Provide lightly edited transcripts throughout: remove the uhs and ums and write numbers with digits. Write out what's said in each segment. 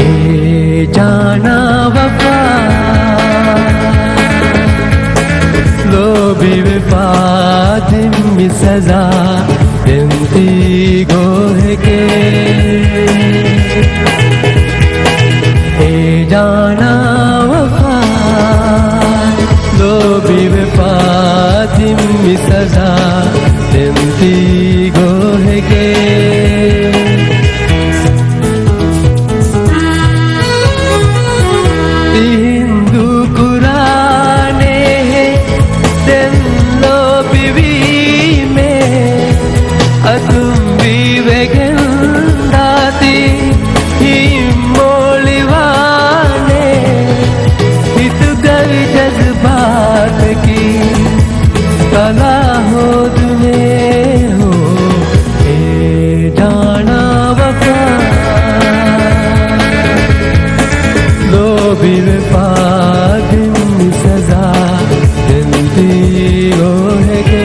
ए जाना वफा लो बेवफा दिम्मी सजा दिम्ती गोहे के ए जाना वफा लो बेवफा दिम्मी सजा दिम्ती गोहे के कला हो तुम्हें हो ए जाना वफा लो बेवफा दिम्मी सजा दिम्ती गोहे के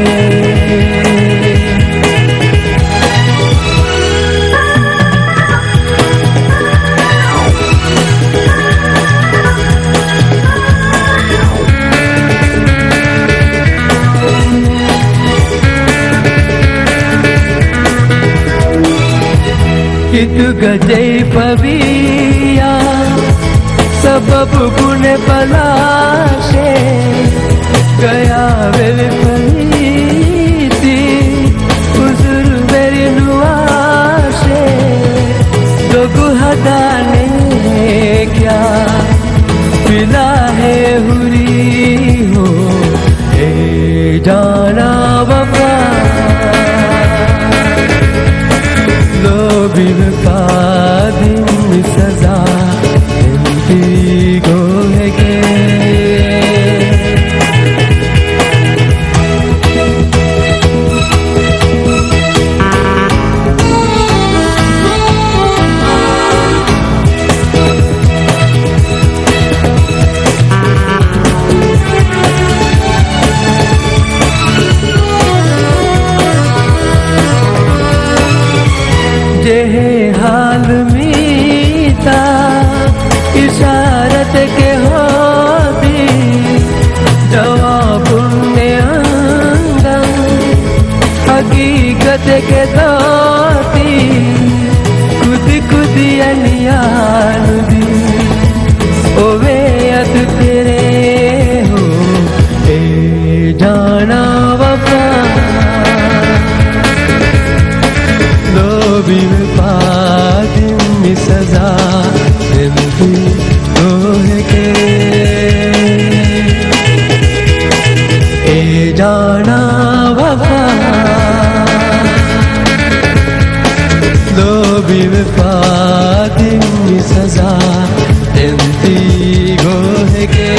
कितु गजै पविया सबब गुने पलाशे गया वेल फरीती हुजूर मेरी नुआशे दोगु हदाने क्या पिला है हुरी हो ए जाना वफा लो बेवफा दिम्मी सजा दिम्ती गोहे के जेहे हाल मीता इशारत के होती जवाब ने अंगम हकीकत के दोती खुद खुद अनियान दी ओवे अद तेरे हो ए जाना वफा लो बेवफा दिम्मी सजा दिम्ती गोहे के ए जाना वफा लो बेवफा दिम्मी सजा दिम्ती गोहे के